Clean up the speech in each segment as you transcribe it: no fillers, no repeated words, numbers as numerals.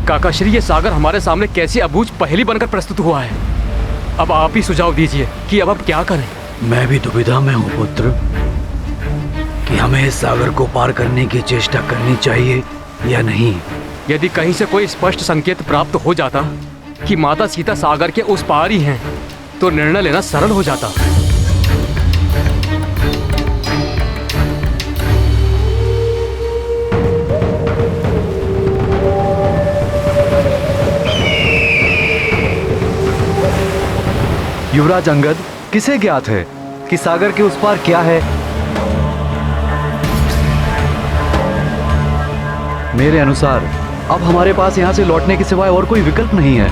काकाश्री, ये सागर हमारे सामने कैसी अबूझ पहेली बनकर प्रस्तुत हुआ है। अब आप ही सुझाव दीजिए कि अब क्या करें। मैं भी दुविधा में हूँ पुत्र कि हमें इस सागर को पार करने की चेष्टा करनी चाहिए या नहीं। यदि कहीं से कोई स्पष्ट संकेत प्राप्त हो जाता कि माता सीता सागर के उस पार ही हैं, तो निर्णय लेना सरल हो जाता। युवराज अंगद, किसे ज्ञात है कि सागर के उस पार क्या है? मेरे अनुसार अब हमारे पास यहां से लौटने के सिवाय और कोई विकल्प नहीं है,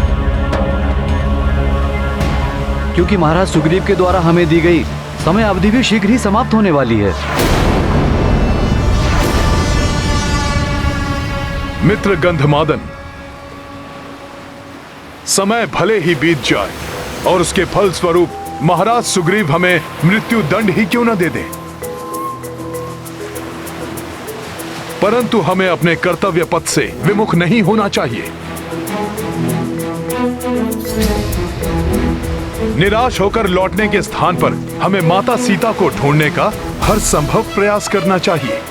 क्योंकि महाराज सुग्रीव के द्वारा हमें दी गई समय अवधि भी शीघ्र ही समाप्त होने वाली है। मित्र गंधमादन, समय भले ही बीत जाए और उसके फल स्वरूप महाराज सुग्रीव हमें मृत्यु दंड ही क्यों न दे दे, परंतु हमें अपने कर्तव्य पथ से विमुख नहीं होना चाहिए। निराश होकर लौटने के स्थान पर हमें माता सीता को ढूंढने का हर संभव प्रयास करना चाहिए,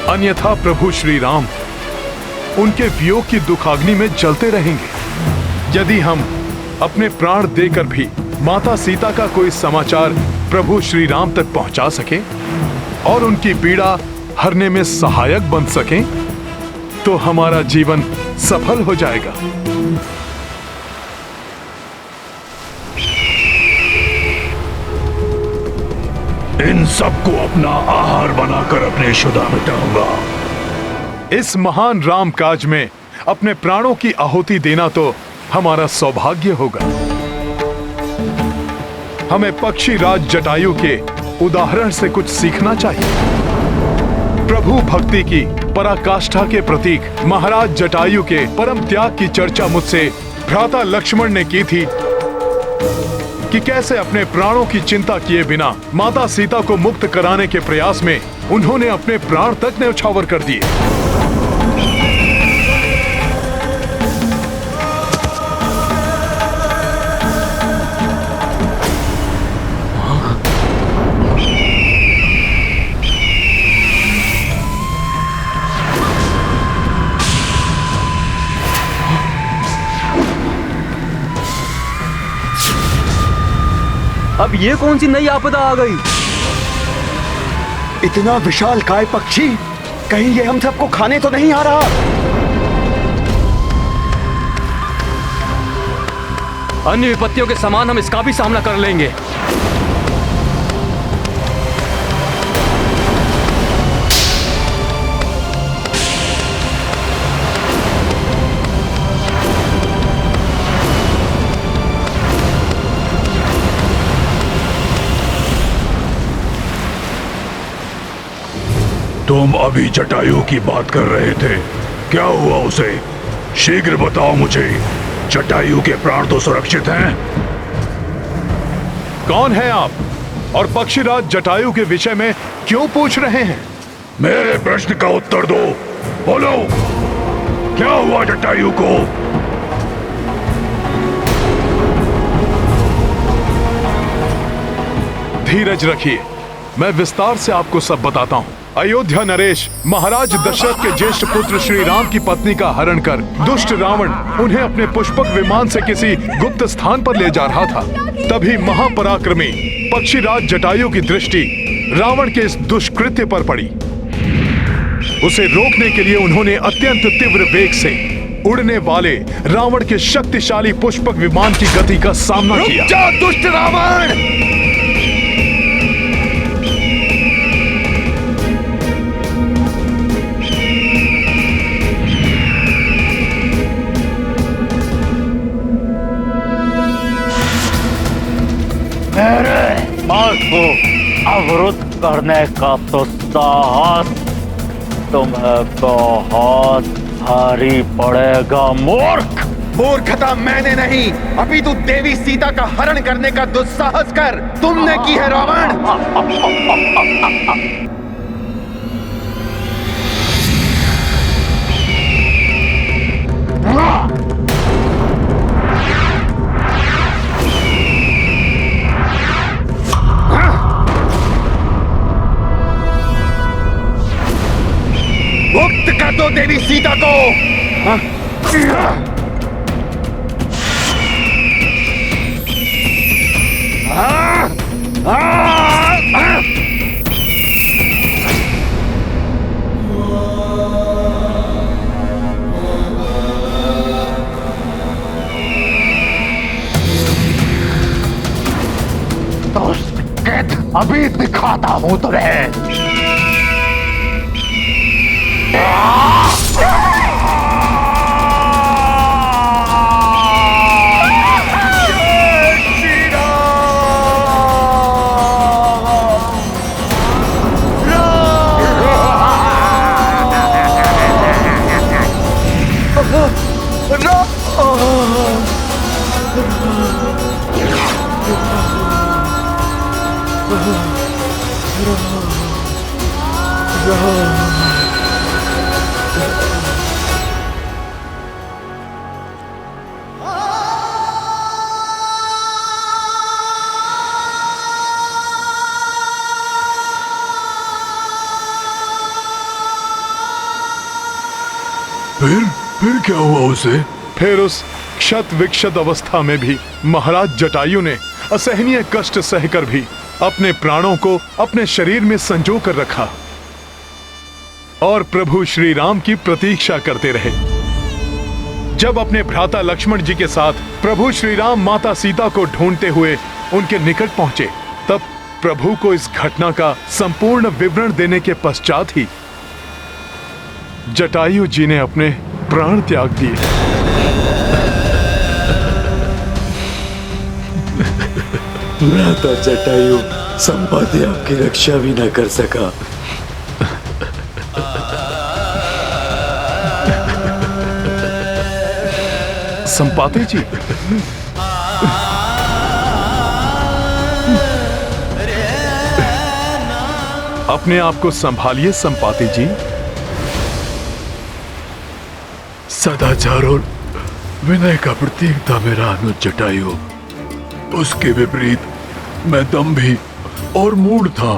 अन्यथा प्रभु श्री राम उनके वियोग की दुखाग्नि में जलते रहेंगे। यदि हम अपने प्राण देकर भी माता सीता का कोई समाचार प्रभु श्री राम तक पहुंचा सके और उनकी पीड़ा हरने में सहायक बन सकें, तो हमारा जीवन सफल हो जाएगा। इन सबको अपना आहार बनाकर अपने शुदा मिटाऊंगा। इस महान राम काज में अपने प्राणों की आहुति देना तो हमारा सौभाग्य होगा। हमें पक्षी राज जटायु के उदाहरण से कुछ सीखना चाहिए। प्रभु भक्ति की पराकाष्ठा के प्रतीक महाराज जटायु के परम त्याग की चर्चा मुझसे भ्राता लक्ष्मण ने की थी कि कैसे अपने प्राणों की चिंता किए बिना माता सीता को मुक्त कराने के प्रयास में उन्होंने अपने प्राण तक न्यौछावर कर दिए। अब ये कौन सी नई आपदा आ गई? इतना विशाल काय पक्षी, कहीं ये हम सबको खाने तो नहीं आ रहा? अन्य विपत्तियों के समान हम इसका भी सामना कर लेंगे। तुम अभी जटायु की बात कर रहे थे, क्या हुआ उसे? शीघ्र बताओ मुझे। जटायु के प्राण तो सुरक्षित हैं? कौन है आप और पक्षीराज जटायु के विषय में क्यों पूछ रहे हैं? मेरे प्रश्न का उत्तर दो। बोलो, क्या हुआ जटायु को? धीरज रखिए, मैं विस्तार से आपको सब बताता हूँ। अयोध्या नरेश महाराज दशरथ के ज्येष्ठ पुत्र श्री राम की पत्नी का हरण कर दुष्ट रावण उन्हें अपने पुष्पक विमान से किसी गुप्त स्थान पर ले जा रहा था। तभी महापराक्रमी पक्षीराज जटायु की दृष्टि रावण के इस दुष्कृत्य पर पड़ी। उसे रोकने के लिए उन्होंने अत्यंत तीव्र वेग से उड़ने वाले रावण के शक्तिशाली पुष्पक विमान की गति का सामना किया। रुक जा दुष्ट रावण! मेरे मार्ग को अवरुद्ध करने का तो साहस तुम्हें बहुत भारी पड़ेगा मूर्ख। मूर्खता मैंने नहीं, अभी तू देवी सीता का हरण करने का दुस्साहस कर तुमने की है रावण। मुक्त कर दो देवी सीता को। अभी दिखाता हूं तुम्हें। फिर क्या हुआ उसे? फिर उस क्षत विक्षत अवस्था में भी महाराज जटायु ने असहनीय कष्ट सहकर भी अपने प्राणों को अपने शरीर में संजो कर रखा और प्रभु श्री राम की प्रतीक्षा करते रहे। जब अपने भ्राता लक्ष्मण जी के साथ प्रभु श्री राम माता सीता को ढूंढते हुए उनके निकट पहुंचे, तब प्रभु को इस घटना का संपूर्ण विवरण देने के पश्चात ही जटायु जी ने अपने प्राण त्याग दिए। भ्राता जटायु संपाति आपकी रक्षा भी न कर सका। संपाति जी, अपने आप को संभालिए संपाति जी। सदाचार और विनय का प्रतीक था मेरा अनुज जटायु। उसके विपरीत मैं दंभी और मूढ़ था।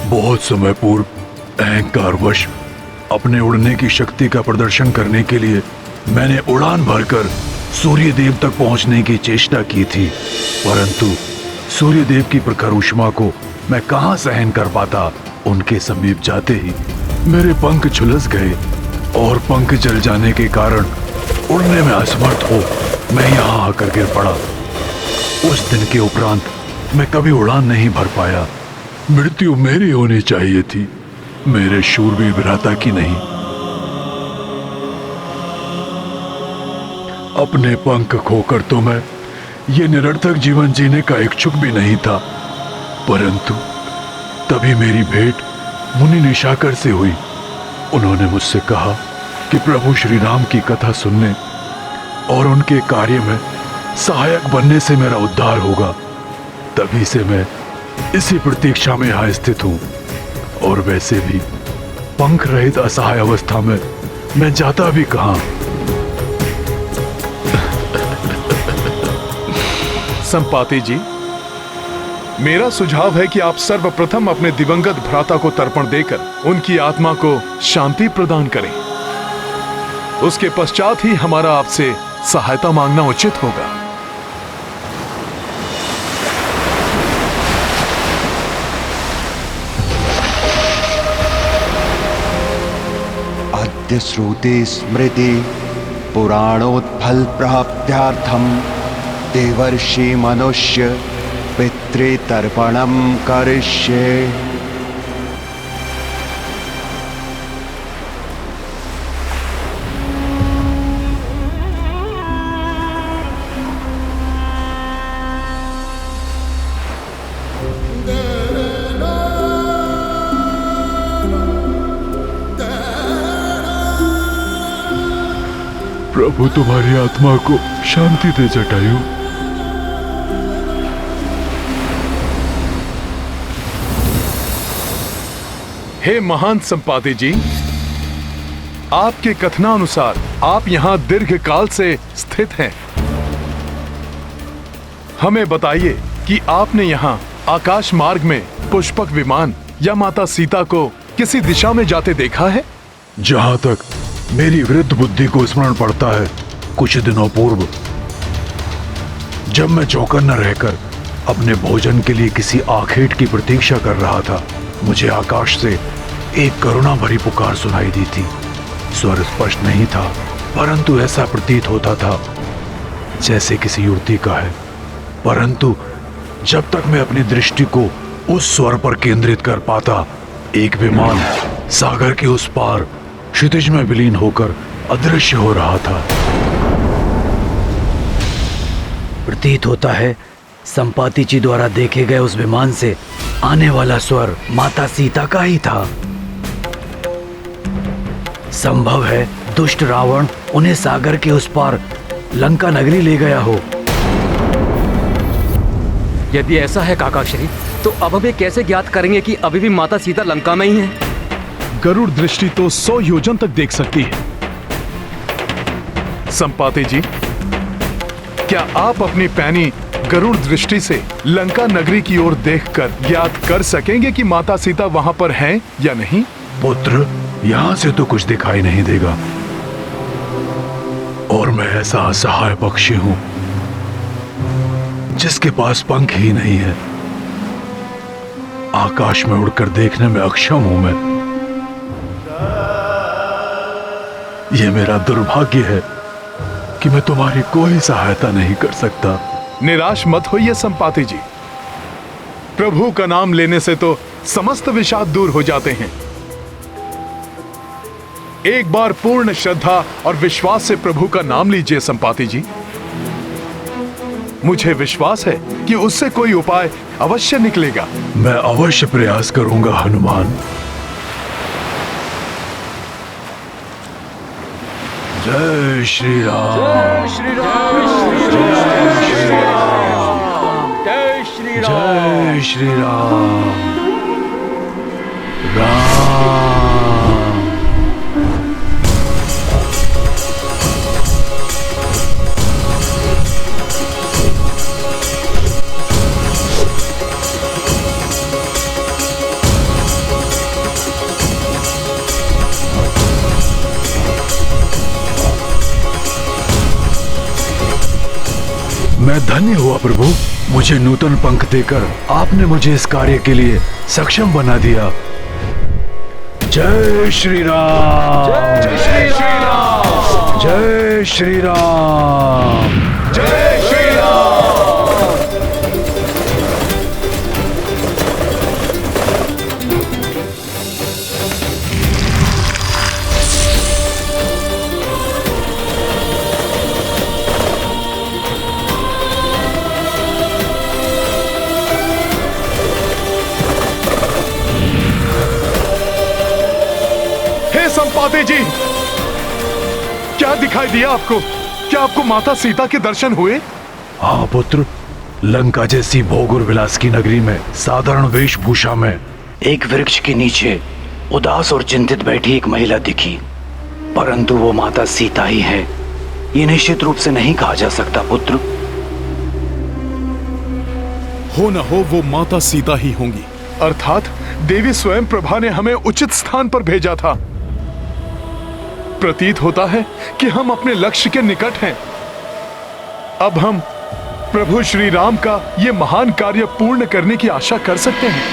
बहुत समय पूर्व अहंकारवश अपने उड़ने की शक्ति का प्रदर्शन करने के लिए मैंने उड़ान भरकर सूर्य देव तक पहुंचने की चेष्टा की थी, परंतु सूर्य देव की प्रखर ऊष्मा को मैं कहां सहन कर पाता। उनके समीप जाते ही मेरे पंख झुलस गए और पंख जल जाने के कारण उड़ने में असमर्थ हो मैं यहाँ आकर गिर पड़ा। उस दिन के उपरांत मैं कभी उड़ान नहीं भर पाया। मृत्यु मेरी होनी चाहिए थी, मेरे शूरवीर भ्राता की नहीं। अपने पंख खोकर तो मैं ये निरर्थक जीवन जीने का इच्छुक भी नहीं था, परंतु तभी मेरी भेंट मुनि निशाकर से हुई। उन्होंने मुझसे कहा कि प्रभु श्री राम की कथा सुनने और उनके कार्य में सहायक बनने से मेरा उद्धार होगा। तभी से मैं इसी प्रतीक्षा में यहाँ स्थित हूँ, और वैसे भी पंख रहित असहाय अवस्था में मैं जाता भी कहाँ। संपाति जी, मेरा सुझाव है कि आप सर्वप्रथम अपने दिवंगत भ्राता को तर्पण देकर उनकी आत्मा को शांति प्रदान करें। उसके पश्चात ही हमारा आपसे सहायता मांगना उचित होगा। अद्य श्रुति स्मृति पुराणोत्फल प्राप्त्यार्थम देवर्षि मनुष्य पितृतर्पणम करिष्ये। प्रभु तुम्हारी आत्मा को शांति दे जटायु। हे महान संपाति जी, आपके कथनानुसार आप यहाँ दीर्घ काल से स्थित हैं। हमें बताइए कि आपने यहाँ आकाश मार्ग में पुष्पक विमान या माता सीता को किसी दिशा में जाते देखा है? जहां तक मेरी वृद्ध बुद्धि को स्मरण पड़ता है, कुछ दिनों पूर्व जब मैं चौकन्ना रहकर अपने भोजन के लिए किसी आखेट की प्रतीक्षा कर रहा था, मुझे आकाश से एक करुणा भरी पुकार सुनाई दी थी। स्वर स्पष्ट नहीं था, परंतु ऐसा प्रतीत होता था जैसे किसी युवती का है। परंतु जब तक मैं अपनी दृष्टि को उस स्वर पर केंद्रित कर पाता, एक विमान सागर के उस पार क्षितिज में विलीन होकर अदृश्य हो रहा था। प्रतीत होता है संपाति जी द्वारा देखे गए उस विमान से आने वाला स्वर माता सीता का ही था। संभव है दुष्ट रावण उन्हें सागर के उस पार लंका नगरी ले गया हो। यदि ऐसा है काकाश्री, तो अब हमें कैसे ज्ञात करेंगे कि अभी भी माता सीता लंका में ही है? गरुड़ दृष्टि तो 100 योजन तक देख सकती है। संपाति जी, क्या आप अपनी पैनी गरुड़ दृष्टि से लंका नगरी की ओर देखकर ज्ञात कर सकेंगे कि माता सीता वहां पर हैं या नहीं? पुत्र, यहां से तो कुछ दिखाई नहीं देगा, और मैं ऐसा असहाय पक्षी हूं जिसके पास पंख ही नहीं है। आकाश में उड़कर देखने में अक्षम हूं मैं। यह मेरा दुर्भाग्य है कि मैं तुम्हारी कोई सहायता नहीं कर सकता। निराश मत होइए संपाति जी। प्रभु का नाम लेने से तो समस्त विषाद दूर हो जाते हैं। एक बार पूर्ण श्रद्धा और विश्वास से प्रभु का नाम लीजिए संपाति जी। मुझे विश्वास है कि उससे कोई उपाय अवश्य निकलेगा। मैं अवश्य प्रयास करूंगा हनुमान। जय श्री राम। जय श्री राम। जय श्री राम। जय श्री राम। जय श्री राम। राम। मैं धन्य हुआ प्रभु, मुझे नूतन पंख देकर आपने मुझे इस कार्य के लिए सक्षम बना दिया। जय श्री राम। जय श्री राम। जय श्री राम। जय श्री राम। संपाति जी, क्या दिखाई दिया आपको? क्या आपको माता सीता के दर्शन हुए? हाँ पुत्र, लंका जैसी भोग और विलास की नगरी में साधारण वेशभूषा में एक वृक्ष के नीचे उदास और चिंतित बैठी एक महिला दिखी, परंतु वो माता सीता ही है, ये निश्चित रूप से नहीं कहा जा सकता पुत्र। हो न हो वो माता सीता ही होंगी, अर्थात देवी स्वयं प्रभा ने हमें उचित स्थान पर भेजा था। प्रतीत होता है कि हम अपने लक्ष्य के निकट हैं। अब हम प्रभु श्री राम का ये महान कार्य पूर्ण करने की आशा कर सकते हैं।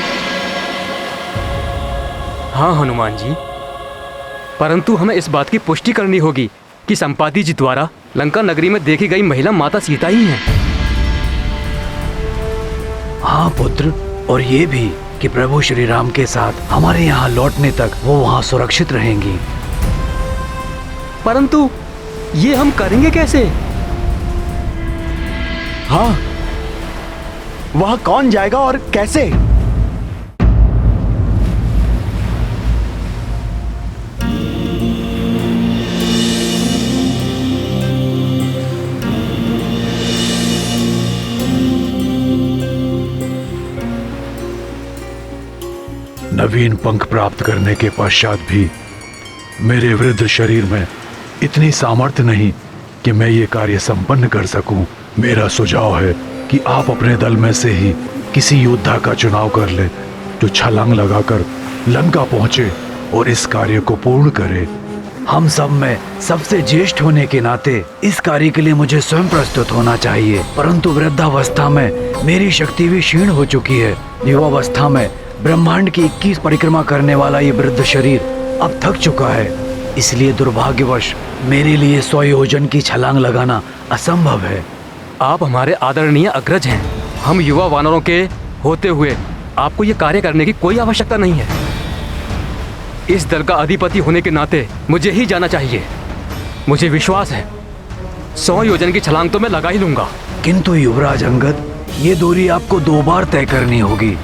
हाँ हनुमान जी, परंतु हमें इस बात की पुष्टि करनी होगी कि संपाति जी द्वारा लंका नगरी में देखी गई महिला माता सीता ही है। हाँ पुत्र, और ये भी कि प्रभु श्री राम के साथ हमारे यहाँ लौटने तक वो वहाँ सुरक्षित रहेंगी। परंतु ये हम करेंगे कैसे? हाँ, वहां कौन जाएगा और कैसे? नवीन पंख प्राप्त करने के पश्चात भी मेरे वृद्ध शरीर में इतनी सामर्थ्य नहीं कि मैं ये कार्य संपन्न कर सकूं। मेरा सुझाव है कि आप अपने दल में से ही किसी योद्धा का चुनाव कर लें जो छलांग लगाकर लंका पहुंचे और इस कार्य को पूर्ण करे। हम सब में सबसे ज्येष्ठ होने के नाते इस कार्य के लिए मुझे स्वयं प्रस्तुत होना चाहिए, परंतु वृद्धावस्था में मेरी शक्ति भी क्षीण हो चुकी है। युवावस्था में ब्रह्मांड की 21 परिक्रमा करने वाला ये वृद्ध शरीर अब थक चुका है, इसलिए दुर्भाग्यवश मेरे लिए 100 योजन की छलांग लगाना असंभव है। आप हमारे आदरणीय अग्रज हैं। हम युवा वानरों के होते हुए आपको ये कार्य करने की कोई आवश्यकता नहीं है। इस दल का अधिपति होने के नाते मुझे ही जाना चाहिए। मुझे विश्वास है 100 योजन की छलांग तो मैं लगा ही लूंगा। किंतु युवराज अंगद, ये दूरी आपको 2 बार तय करनी होगी।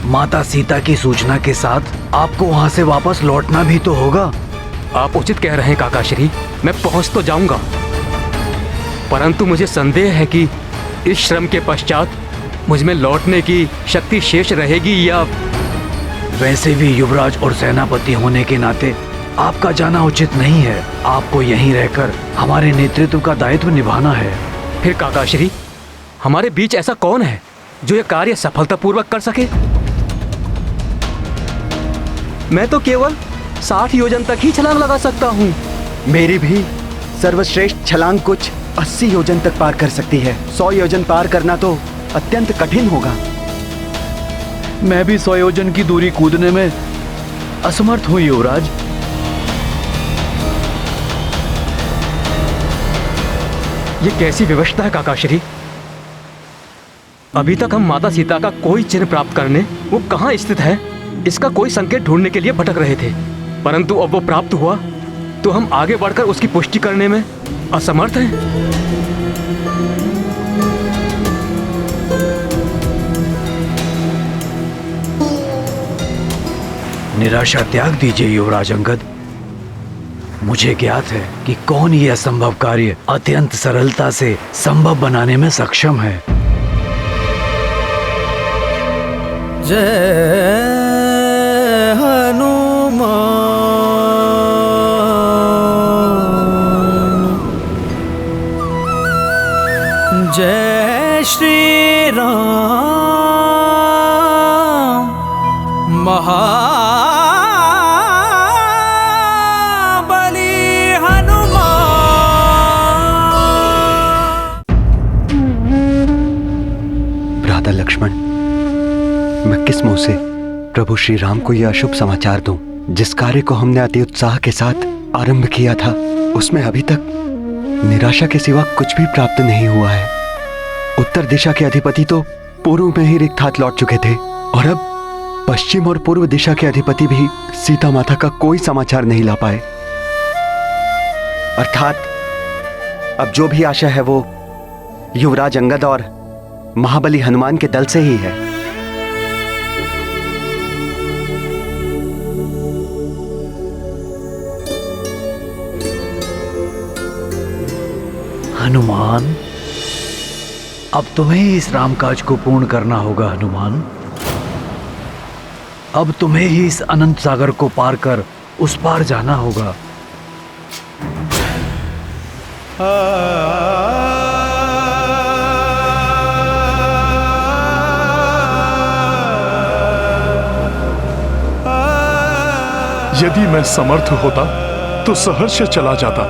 माता सीता की सूचना के साथ आपको वहाँ से वापस लौटना भी तो होगा। आप उचित कह रहे हैं काकाश्री, मैं पहुंच तो जाऊंगा, परंतु मुझे संदेह है कि इस श्रम के पश्चात मुझ में लौटने की शक्ति शेष रहेगी या। वैसे भी युवराज और सेनापति होने के नाते आपका जाना उचित नहीं है। आपको यहीं रहकर हमारे नेतृत्व का दायित्व निभाना है। फिर काकाश्री, हमारे बीच ऐसा कौन है जो यह कार्य सफलतापूर्वक कर सके? मैं तो केवल 60 योजन तक ही छलांग लगा सकता हूँ। मेरी भी सर्वश्रेष्ठ छलांग कुछ 80 योजन तक पार कर सकती है। 100 योजन पार करना तो अत्यंत कठिन होगा। मैं भी 100 योजन की दूरी कूदने में असमर्थ हूँ युवराज। ये कैसी व्यवस्था है काकाश्री? अभी तक हम माता सीता का कोई चिन्ह प्राप्त करने वो कहाँ स्थित है इसका कोई संकेत ढूंढने के लिए भटक रहे थे, परंतु अब वो प्राप्त हुआ तो हम आगे बढ़कर उसकी पुष्टि करने में असमर्थ हैं। निराशा त्याग दीजिए युवराज अंगद। मुझे ज्ञात है कि कौन ये असंभव कार्य अत्यंत सरलता से संभव बनाने में सक्षम है। जय हनुमान, जय श्री राम, महाबली हनुमान। भ्राता लक्ष्मण, मैं किस मुंह से प्रभु श्री राम को यह अशुभ समाचार दूं? जिस कार्य को हमने अति उत्साह के साथ आरंभ किया था उसमें अभी तक निराशा के सिवा कुछ भी प्राप्त नहीं हुआ है। उत्तर दिशा के अधिपति तो पूर्व में ही रिक्त हाथ लौट चुके थे और अब पश्चिम और पूर्व दिशा के अधिपति भी सीता माता का कोई समाचार नहीं ला पाए। अर्थात अब जो भी आशा है वो युवराज अंगद और महाबली हनुमान के दल से ही है। हनुमान, अब तुम्हें ही इस रामकाज को पूर्ण करना होगा। हनुमान, अब तुम्हें ही इस अनंत सागर को पार कर उस पार जाना होगा। यदि मैं समर्थ होता तो सहर्ष चला जाता,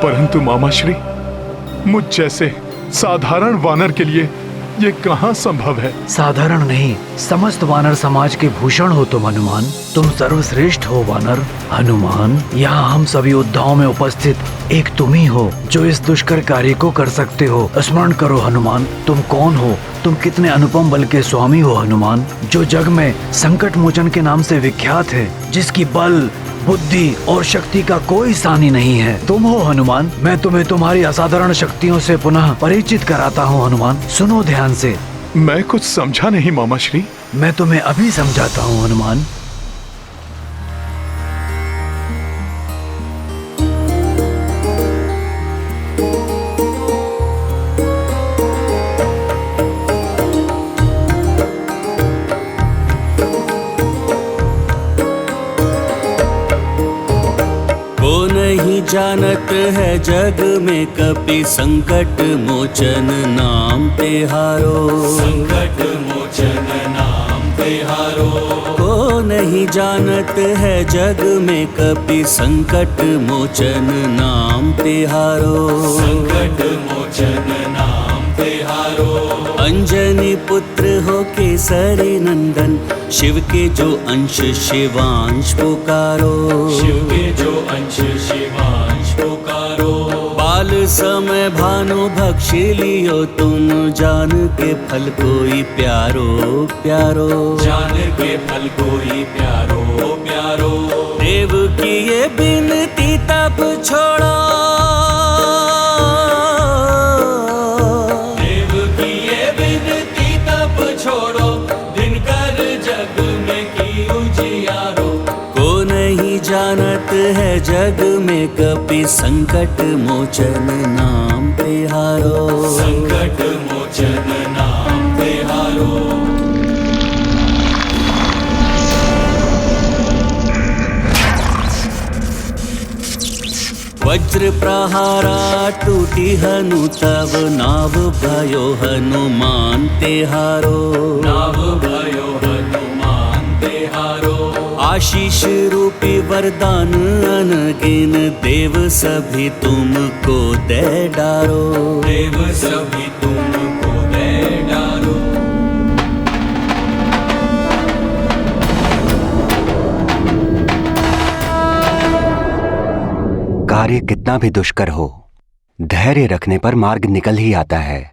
परंतु मामाश्री, मुझ जैसे साधारण वानर के लिए ये कहाँ संभव है? साधारण नहीं, समस्त वानर समाज के भूषण हो तुम हनुमान। तुम सर्वश्रेष्ठ हो वानर। हनुमान, यहाँ हम सभी योद्धाओं में उपस्थित एक तुम ही हो जो इस दुष्कर कार्य को कर सकते हो। स्मरण करो हनुमान, तुम कौन हो? तुम कितने अनुपम बल के स्वामी हो हनुमान, जो जग में संकट मोचन के नाम से विख्यात है, जिसकी बल बुद्धि और शक्ति का कोई सानी नहीं है। तुम हो हनुमान। मैं तुम्हें तुम्हारी असाधारण शक्तियों से पुनः परिचित कराता हूँ हनुमान। सुनो ध्यान से। मैं कुछ समझा नहीं मामाश्री। मैं तुम्हें अभी समझाता हूँ हनुमान। जानत है जग में कपि संकट मोचन नाम तिहारो, संकट मोचन नाम तिहारो। को नहीं जानत है जग में कपि संकट मोचन नाम तिहारो। संकट मोचन नाम तिहारो। अंजनी पुत्र हो केसरी नंदन, शिव के जो अंश शिवांश पुकारो। शिव के जो अंश शिवांश पुकारो। बाल समय भानु भक्षी लियो तुम, जान के फल कोई प्यारो प्यारो। जान के फल कोई प्यारो प्यारो। देव की ये बिनती तब छोड़ो, देव की ये बिनती तब छोड़ो, दिनकर जग में की उजियारो। को नहीं जानत है जग में कपि संकट मोचन नाम तिहारो। संकट मोचन नाम तिहारो। वज्र प्रहारा टूटी हनु तब, नाव भयो हनुमान तिहारो। नाव भयो हनुमान तिहारो। आशीष रूपी वरदान अनगिन, देव सभी तुमको दे डारो। देव सभी तुमको दे डारो। कार्य कितना भी दुष्कर हो, धैर्य रखने पर मार्ग निकल ही आता है।